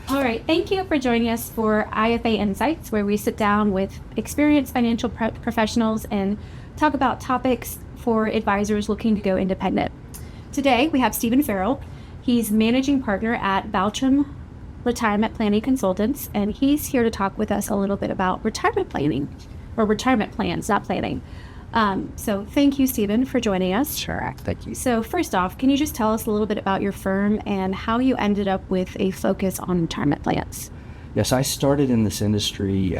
All right. Thank you for joining us for IFA Insights, where we sit down with experienced financial professionals and talk about topics for advisors looking to go independent. Today, we have Stephen Ferrell. He's managing partner at Valtrum Retirement Planning Consultants, and he's here to talk with us a little bit about retirement planning, or retirement plans, not planning. So thank you, Stephen, for joining us. Sure, thank you. So first off, can you just tell us a little bit about your firm and how you ended up with a focus on retirement plans? Yes, I started in this industry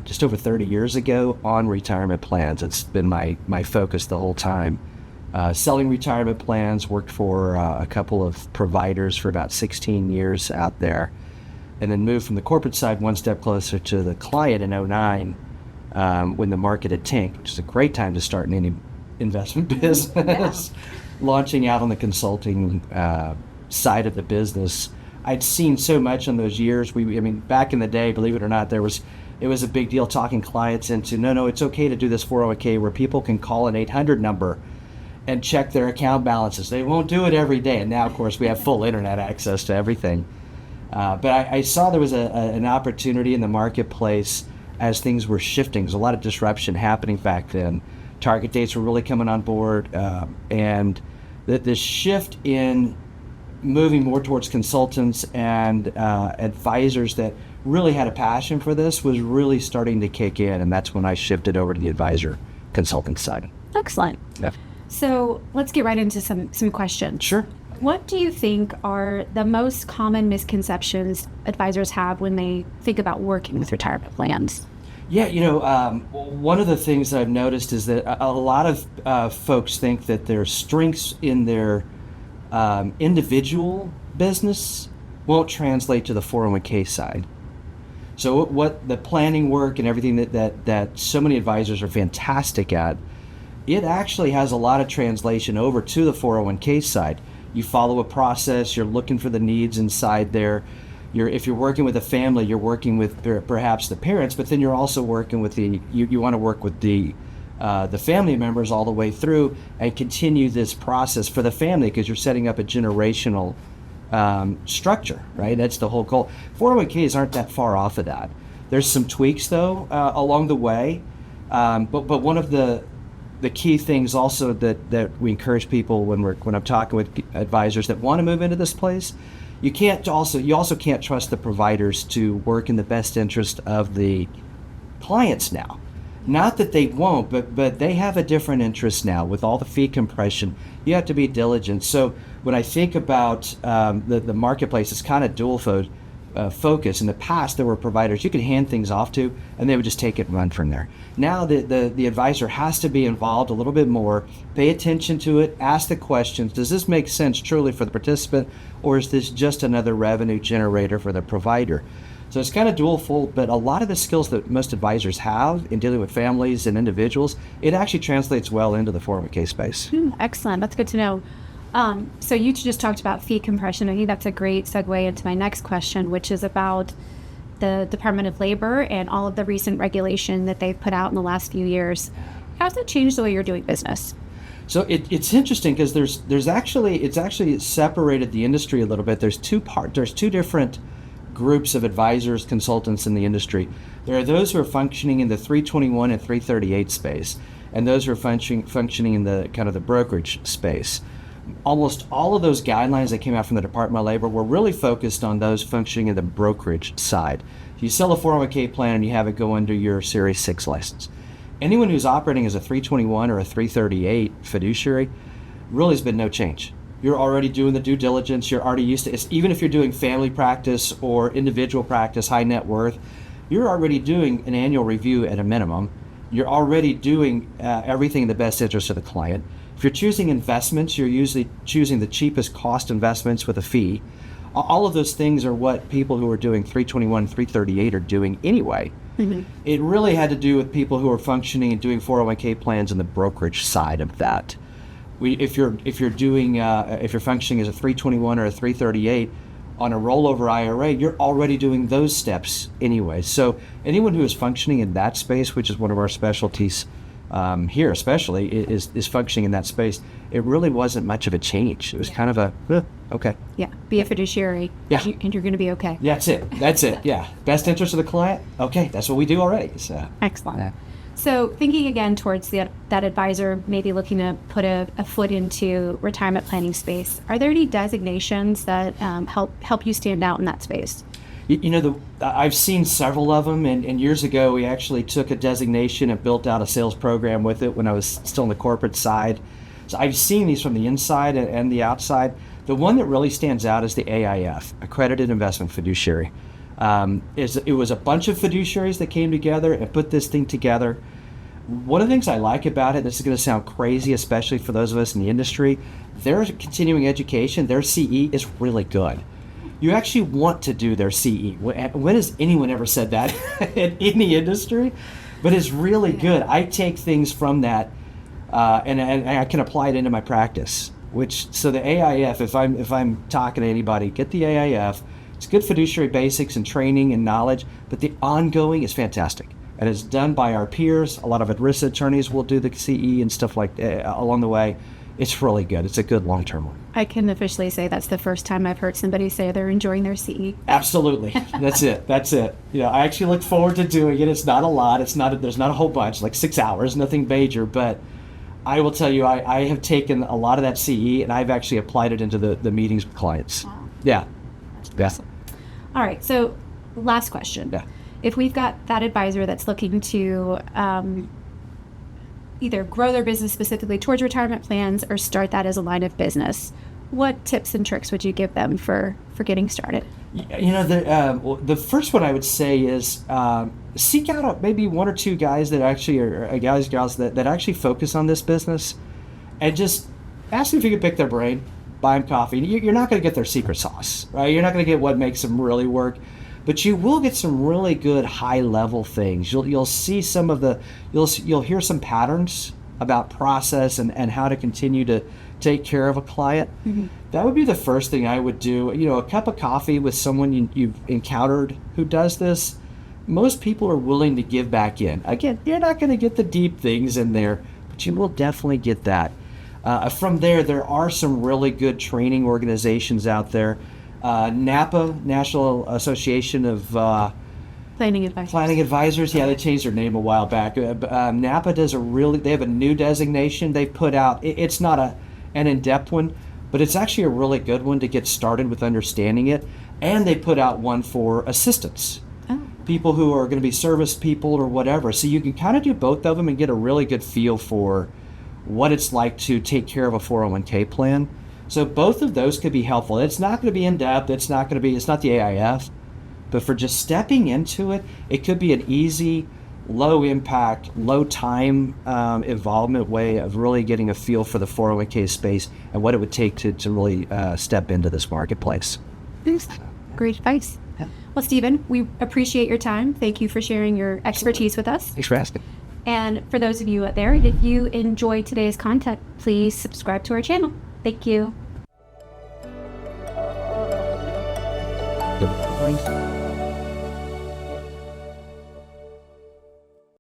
just over 30 years ago on retirement plans. It's been my focus the whole time. Selling retirement plans, worked for a couple of providers for about 16 years out there, and then moved from the corporate side one step closer to the client in 2009. When the market had tanked, which is a great time to start in any investment business, launching out on the consulting side of the business. I'd seen so much in those years. Back in the day, believe it or not, it was a big deal talking clients into, no, it's okay to do this 401k where people can call an 800 number and check their account balances. They won't do it every day. And now, of course, we have full internet access to everything. But I saw there was an opportunity in the marketplace as things were shifting. There's a lot of disruption happening back then. Target dates were really coming on board, and the shift in moving more towards consultants and advisors that really had a passion for this was really starting to kick in, and that's when I shifted over to the advisor consulting side. Excellent. Yeah. So let's get right into some questions. Sure. What do you think are the most common misconceptions advisors have when they think about working with retirement plans? Yeah, one of the things that I've noticed is that a lot of folks think that their strengths in their individual business won't translate to the 401k side. So what the planning work and everything that so many advisors are fantastic at, it actually has a lot of translation over to the 401k side. You follow a process, you're looking for the needs inside there. If you're working with a family, you're working with perhaps the parents, but then you're also working with you want to work with the family members all the way through and continue this process for the family, because you're setting up a generational structure, right? That's the whole goal. 401ks aren't that far off of that. There's some tweaks though along the way, but one of the key things also that we encourage people when I'm talking with advisors that want to move into this place, you also can't trust the providers to work in the best interest of the clients now. Not that they won't, but they have a different interest now with all the fee compression. You have to be diligent. So when I think about the marketplace, it's kind of dual focus. In the past, there were providers you could hand things off to, and they would just take it and run from there. Now the advisor has to be involved a little bit more, pay attention to it, ask the questions. Does this make sense truly for the participant, or is this just another revenue generator for the provider? So it's kind of dual-fold, but a lot of the skills that most advisors have in dealing with families and individuals, it actually translates well into the 401k space. Excellent. That's good to know. So you just talked about fee compression. I think that's a great segue into my next question, which is about the Department of Labor and all of the recent regulation that they've put out in the last few years. How's that changed the way you're doing business? So it's interesting because it's actually separated the industry a little bit. There's two different groups of advisors, consultants in the industry. There are those who are functioning in the 321 and 338 space, and those who are functioning in the kind of the brokerage space. Almost all of those guidelines that came out from the Department of Labor were really focused on those functioning in the brokerage side. If you sell a 401k plan and you have it go under your Series 6 license, anyone who's operating as a 321 or a 338 fiduciary really has been no change. You're already doing the due diligence. You're already used to it. Even if you're doing family practice or individual practice, high net worth, you're already doing an annual review at a minimum. You're already doing everything in the best interest of the client. If you're choosing investments, you're usually choosing the cheapest cost investments with a fee. All of those things are what people who are doing 321, 338 are doing anyway. Mm-hmm. It really had to do with people who are functioning and doing 401k plans in the brokerage side of that. If you're functioning as a 321 or a 338 on a rollover IRA, you're already doing those steps anyway. So anyone who is functioning in that space, which is one of our specialties, here especially, is functioning in that space. It really wasn't much of a change. It was kind of okay. Yeah, be a fiduciary. Yeah. And you're going to be okay. That's it. Yeah. Best interest of the client. Okay. That's what we do already. So. Excellent. Yeah. So thinking again towards that advisor maybe looking to put a foot into retirement planning space, are there any designations that help you stand out in that space? I've seen several of them, and years ago we actually took a designation and built out a sales program with it when I was still on the corporate side. So I've seen these from the inside and the outside. The one that really stands out is the AIF, Accredited Investment Fiduciary. It was a bunch of fiduciaries that came together and put this thing together. One of the things I like about it, this is going to sound crazy, especially for those of us in the industry, their continuing education, their CE is really good. You actually want to do their CE. When has anyone ever said that in any industry? But it's really good. I take things from that and I can apply it into my practice. So the AIF, if I'm talking to anybody, get the AIF. It's good fiduciary basics and training and knowledge, but the ongoing is fantastic. And it's done by our peers. A lot of ERISA attorneys will do the CE and stuff like that along the way. It's really good. It's a good long-term one. I can officially say that's the first time I've heard somebody say they're enjoying their CE. Absolutely. That's it. I actually look forward to doing it. It's not a lot. There's not a whole bunch, like 6 hours, nothing major, but I will tell you, I have taken a lot of that CE and I've actually applied it into the meetings with clients. Wow. Yeah. Awesome. All right. So last question. Yeah. If we've got that advisor that's looking to either grow their business specifically towards retirement plans or start that as a line of business, what tips and tricks would you give them for getting started? The first one I would say is seek out maybe one or two guys that actually are gals that actually focus on this business, and just ask them if you can pick their brain, buy them coffee. You're not going to get their secret sauce, right? You're not going to get what makes them really work, but you will get some really good high level things. You'll see you'll hear some patterns about process and how to continue to take care of a client. Mm-hmm. That would be the first thing I would do. A cup of coffee with someone you've encountered who does this. Most people are willing to give back in. Again, you're not going to get the deep things in there, but you will definitely get that. From there are some really good training organizations out there. NAPA, National Association of Planning Advisors. Yeah, they changed their name a while back. NAPA does they have a new designation they've put out. It's not an in-depth one, but it's actually a really good one to get started with understanding it. And they put out one for assistants, people who are going to be service people or whatever. So you can kind of do both of them and get a really good feel for what it's like to take care of a 401k plan. So both of those could be helpful. It's not going to be in-depth. It's not the AIF. But for just stepping into it, it could be an easy, low impact, low time involvement way of really getting a feel for the 401k space and what it would take to really step into this marketplace. Thanks. Great advice. Yeah. Well, Stephen, we appreciate your time. Thank you for sharing your expertise with us. Thanks for asking. And for those of you out there, if you enjoyed today's content, please subscribe to our channel. Thank you. Thanks.